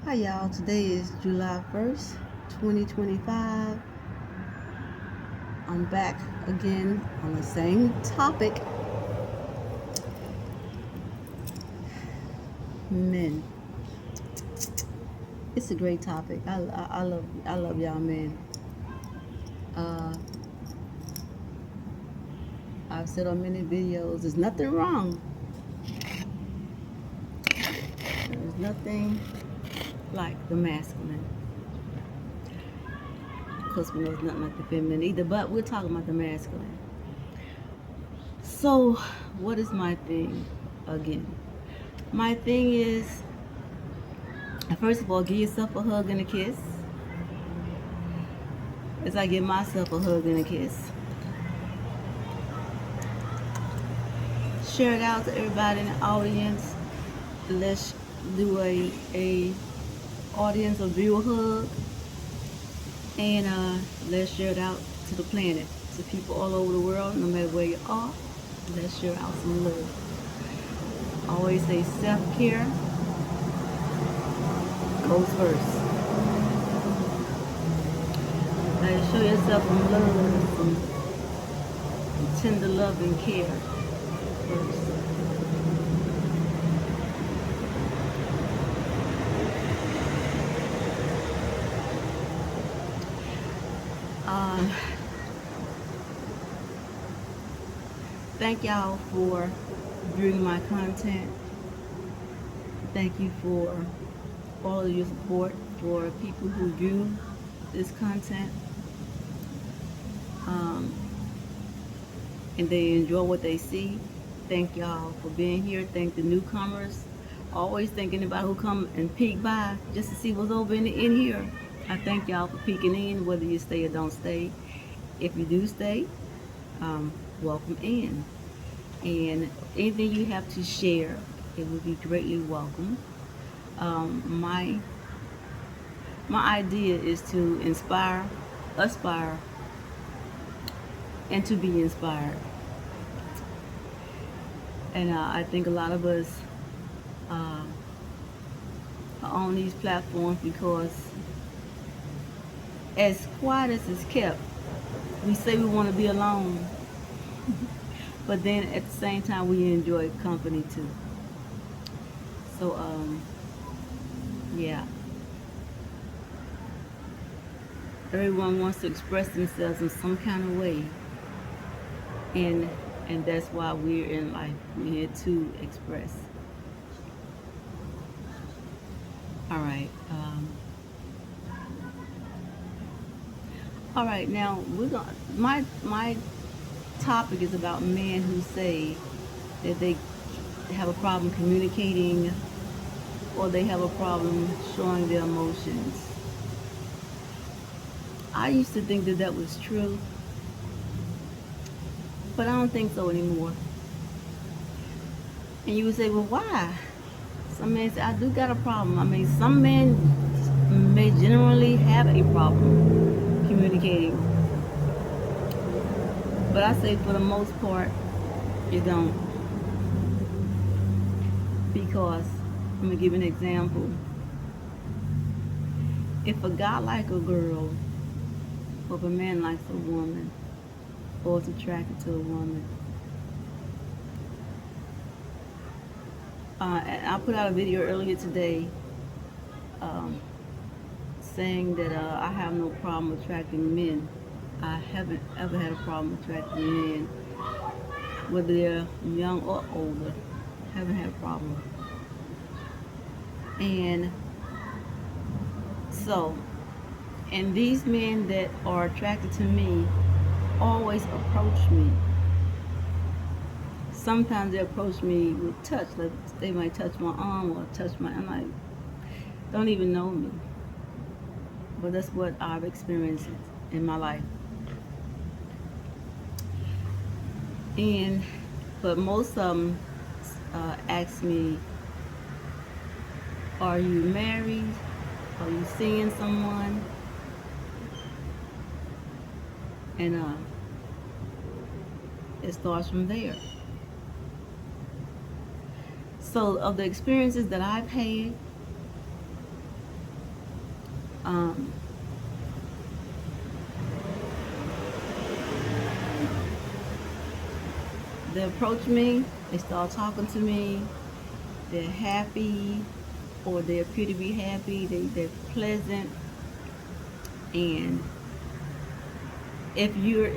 Hi y'all, today is July 1st, 2025. I'm back again on the same topic. Men. It's a great topic. I love y'all men. Uh, I've said on many videos, there's nothing wrong. There's nothing like the masculine. Of course, we know it's nothing like the feminine either, but we're talking about the masculine. So, what is my thing again? My thing is, first of all, give yourself a hug and a kiss. As I give myself a hug and a kiss. Share it out to everybody in the audience. Let's do a audience or viewer hug, and let's share it out to the planet, to people all over the world, no matter where you are. Let's share out some love. I always say self-care goes first. Show yourself some love, some tender love and care first. Thank y'all for viewing my content. Thank you for all of your support for people who view this content. And they enjoy what they see. Thank y'all for being here. Thank the newcomers. Always thinking about who come and peek by just to see what's over in here. I thank y'all for peeking in, whether you stay or don't stay. If you do stay, welcome in. And anything you have to share, it would be greatly welcome. My idea is to inspire, aspire, and to be inspired. And I think a lot of us are on these platforms because, as quiet as it's kept, we say we want to be alone, but then at the same time we enjoy company too. So yeah, everyone wants to express themselves in some kind of way, and that's why we're in life. We're here to express. All right. All right. Now we're gonna. My topic is about men who say that they have a problem communicating, or they have a problem showing their emotions. I used to think that that was true, but I don't think so anymore. And you would say, well, why? Some men say, I do got a problem. I mean, some men may generally have a problem communicating. But I say for the most part, you don't. Because, I'm going to give an example. If a guy likes a girl, or if a man likes a woman, or is attracted to a woman, and I put out a video earlier today saying that I have no problem attracting men. I haven't ever had a problem attracting men, whether they're young or older. Haven't had a problem. And so, and these men that are attracted to me always approach me. Sometimes they approach me with touch, like they might touch my arm or touch I'm like, don't even know me. But that's what I've experienced in my life. But most of them ask me, are you married? Are you seeing someone? And it starts from there. So of the experiences that I've had, Um, they approach me, they start talking to me, they're happy, or they appear to be happy, they're pleasant, and if you're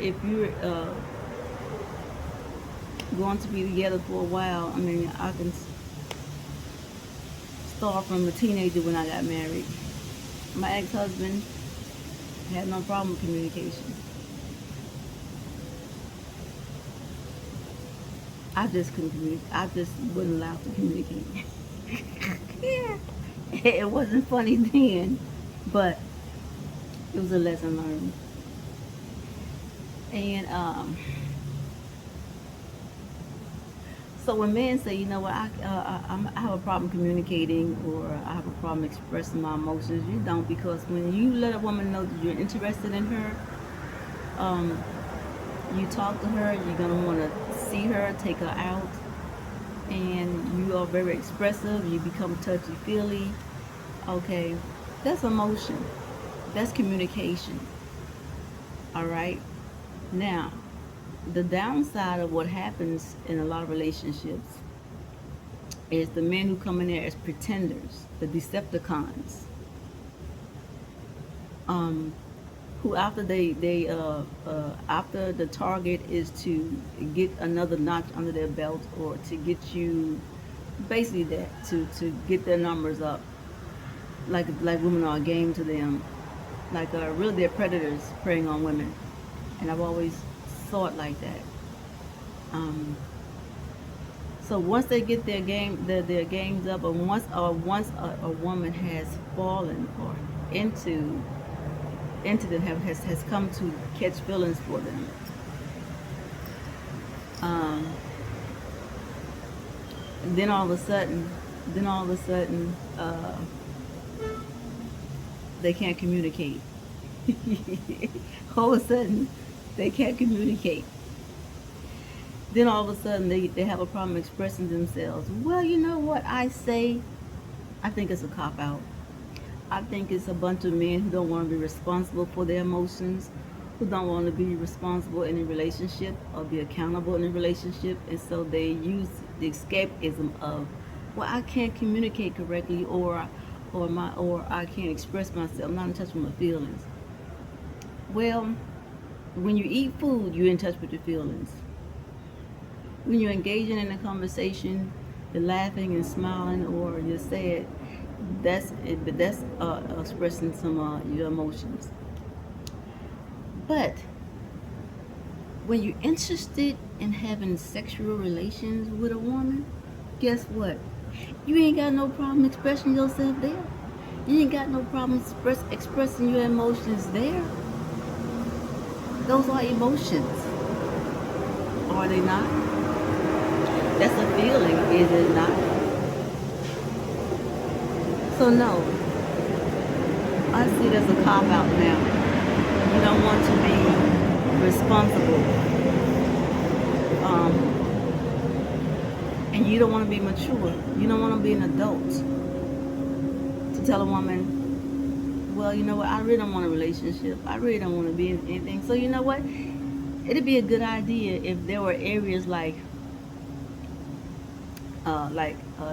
going to be together for a while, I mean, I can start from a teenager when I got married. My ex-husband had no problem with communication. I just couldn't communicate. I just wasn't allowed to communicate. Yeah. It wasn't funny then, but it was a lesson learned. And so when men say, you know what, I have a problem communicating, or I have a problem expressing my emotions, you don't, because when you let a woman know that you're interested in her, um, you talk to her, you're gonna want to see her, take her out, and you are very expressive. You become touchy feely. Okay, that's emotion. That's communication. All right. Now, the downside of what happens in a lot of relationships is the men who come in there as pretenders, the Decepticons, um, who after the target is to get another notch under their belt, or to get you, basically that, to get their numbers up, like women are a game to them, like really they're predators preying on women, and I've always saw it like that. Um, so once they get their games up, or once a woman has fallen or into them, has come to catch feelings for them, um, then all of a sudden, then all of a sudden, they can't communicate. All of a sudden, they can't communicate. Then all of a sudden, they have a problem expressing themselves. Well, you know what I say? I think it's a cop out. I think it's a bunch of men who don't want to be responsible for their emotions, who don't want to be responsible in a relationship or be accountable in a relationship, and so they use the escapism of, well, I can't communicate correctly, or I can't express myself. I'm not in touch with my feelings. Well, when you eat food, you're in touch with your feelings. When you're engaging in a conversation, you're laughing and smiling, or you're sad. That's expressing some your emotions. But when you're interested in having sexual relations with a woman, guess what? You ain't got no problem expressing yourself there. You ain't got no problem expressing your emotions there. Those are emotions, are they not? That's a feeling, is it not? So no, I see it as a cop out now. You don't want to be responsible, um, and you don't want to be mature. You don't want to be an adult to tell a woman, well, you know what, I really don't want a relationship. I really don't want to be in anything. So you know what? It'd be a good idea if there were areas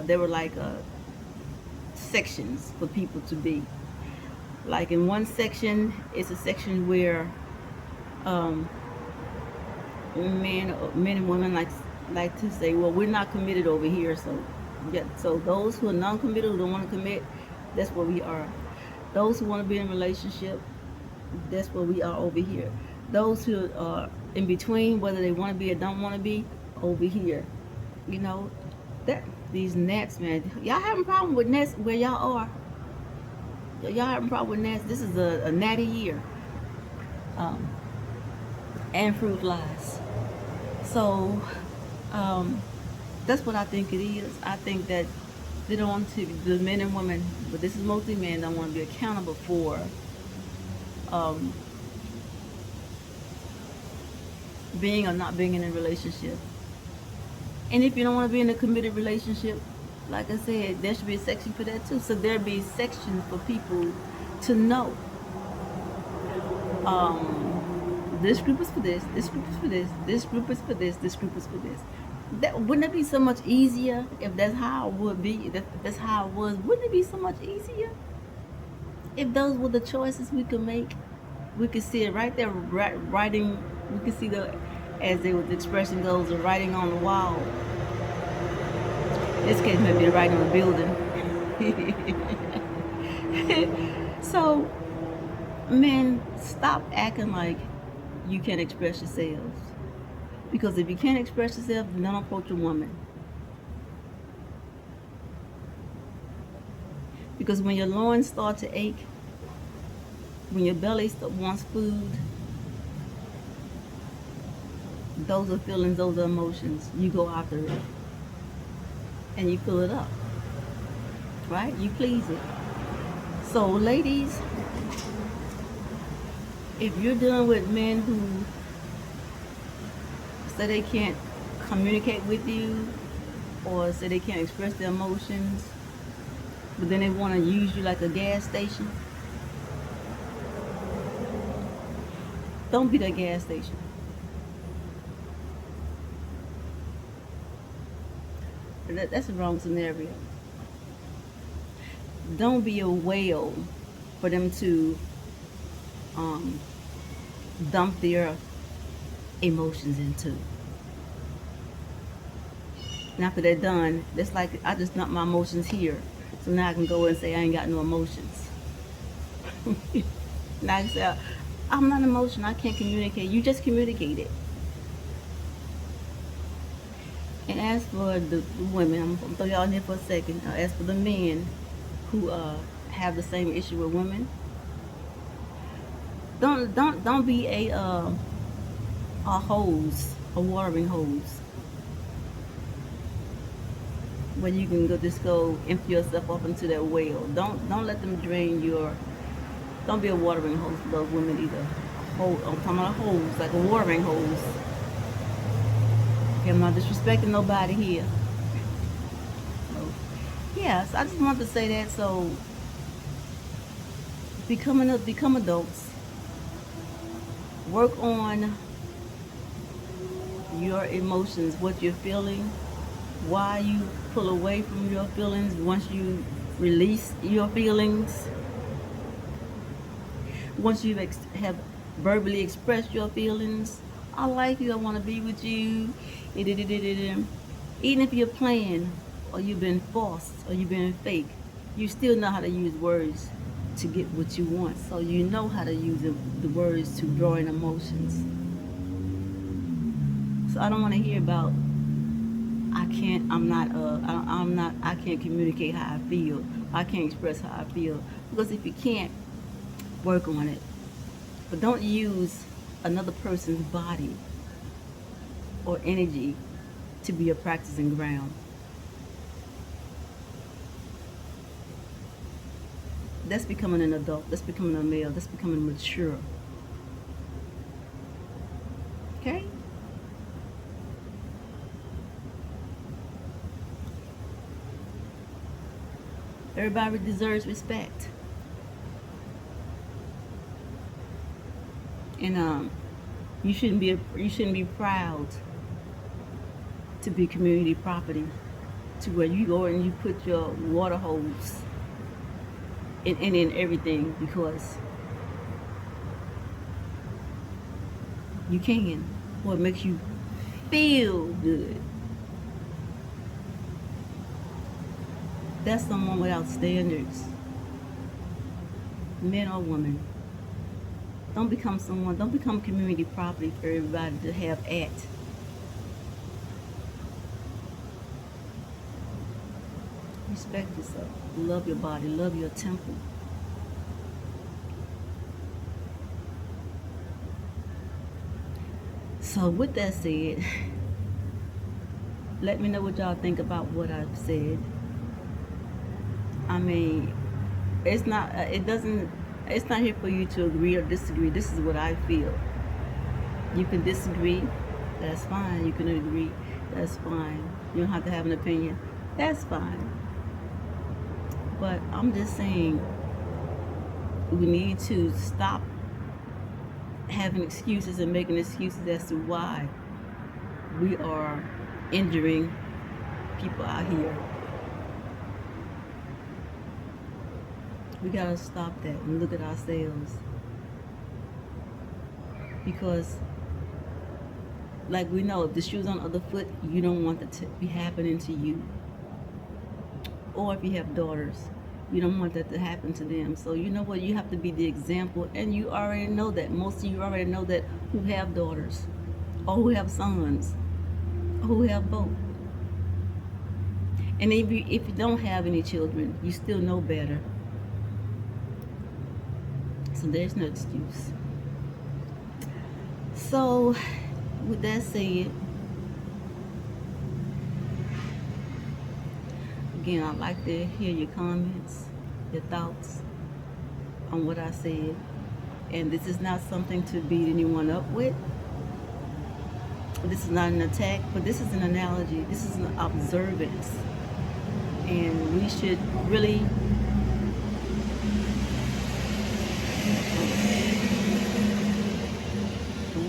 there were sections for people to be. Like in one section, it's a section where um, men and women like to say, well, we're not committed over here, so yeah. So those who are non-committed, who don't want to commit, that's where we are. Those who want to be in a relationship, that's where we are over here. Those who are in between, whether they want to be or don't want to be, over here. You know, that these nets, man. Y'all having a problem with nets where y'all are? Y'all having a problem with nets? This is a natty year. Um, and fruit flies. So that's what I think it is. I think that they don't want to, the men and women, but this is mostly men, don't want to be accountable for um, being or not being in a relationship. And if you don't want to be in a committed relationship, like I said, there should be a section for that too. So there'd be sections for people to know. This group is for this. This group is for this. This group is for this. This group is for this. That wouldn't it be so much easier if that's how it would be? If that's how it was. Wouldn't it be so much easier if those were the choices we could make? We could see it right there, writing. We could see the, as the expression goes, the writing on the wall. In this case, maybe the writing on the building. So, men, stop acting like you can't express yourselves. Because if you can't express yourself, then don't approach a woman. Because when your loins start to ache, when your belly wants food, those are feelings, those are emotions. You go after it. And you fill it up. Right? You please it. So, ladies, if you're dealing with men who say they can't communicate with you, or say they can't express their emotions, but then they want to use you like a gas station, don't be that gas station. That's the wrong scenario. Don't be a whale for them to dump their emotions into. And after they're done, it's like I just dumped my emotions here. So now I can go and say I ain't got no emotions. Now I can say I'm not emotional, I can't communicate. You just communicated. And as for the women, I'm gonna throw y'all in here for a second. As for the men who have the same issue with women, don't be a hose, a watering hose, where you can just go empty yourself up into that well. Don't let them drain your. Don't be a watering hose for those women either. I'm talking about a hose, like a watering hose. Okay, I'm not disrespecting nobody here. So, yes, I just wanted to say that. So, become adults. Work on your emotions, what you're feeling, why you pull away from your feelings once you release your feelings. Once you have verbally expressed your feelings, I like you, I want to be with you. Even if you're playing, or you've been false, or you've been fake, you still know how to use words to get what you want. So you know how to use the words to draw in emotions. So I don't want to hear about I can't communicate how I feel. I can't express how I feel. Because if you can't, work on it. But don't use another person's body or energy to be a practicing ground. That's becoming an adult. That's becoming a male. That's becoming mature. Okay? Everybody deserves respect. And you shouldn't be proud to be community property, to where you go and you put your water hose in everything because you can, or it makes you feel good. That's someone without standards, men or women. Don't become community property for everybody to have at. Respect yourself. Love your body. Love your temple. So with that said, let me know what y'all think about what I've said. I mean, it's not here for you to agree or disagree. This is what I feel. You can disagree, that's fine. You can agree, that's fine. You don't have to have an opinion, that's fine. But I'm just saying, We need to stop having excuses and making excuses as to why we are injuring people out here. We gotta stop that and look at ourselves, because like we know, if the shoe's on the other foot, you don't want that to be happening to you. Or if you have daughters, you don't want that to happen to them. So you know what, you have to be the example, and you already know that. Most of you already know that, who have daughters or who have sons or who have both. And if you don't have any children, you still know better. So there's no excuse. So with that said, again, I'd like to hear your comments, your thoughts on what I said. And this is not something to beat anyone up with. This is not an attack, but this is an analogy. This is an observance. And we should really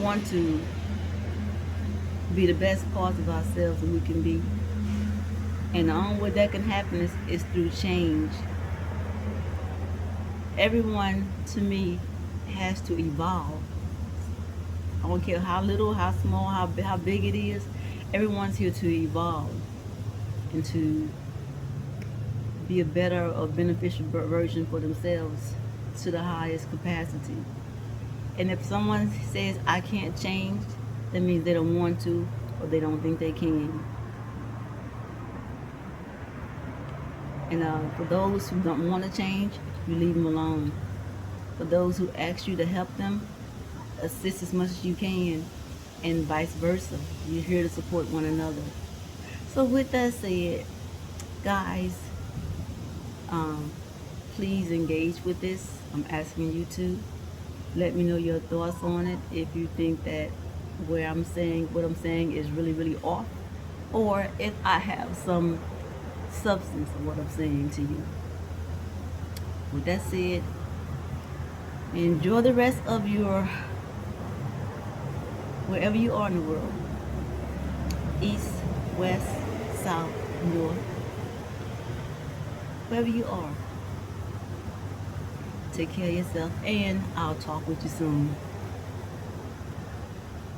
want to be the best parts of ourselves that we can be. And the only way that can happen is through change. Everyone, to me, has to evolve. I don't care how little, how small, how big it is. Everyone's here to evolve and to be a better or beneficial version for themselves to the highest capacity. And if someone says, I can't change, that means they don't want to, or they don't think they can. And for those who don't want to change, you leave them alone. For those who ask you to help them, assist as much as you can, and vice versa. You're here to support one another. So with that said, guys, please engage with this. I'm asking you to. Let me know your thoughts on it. If you think that what I'm saying is really, really off, or if I have some substance of what I'm saying to you. With that said, enjoy the rest of your, wherever you are in the world, east, west, south, north, wherever you are. Take care of yourself, and I'll talk with you soon.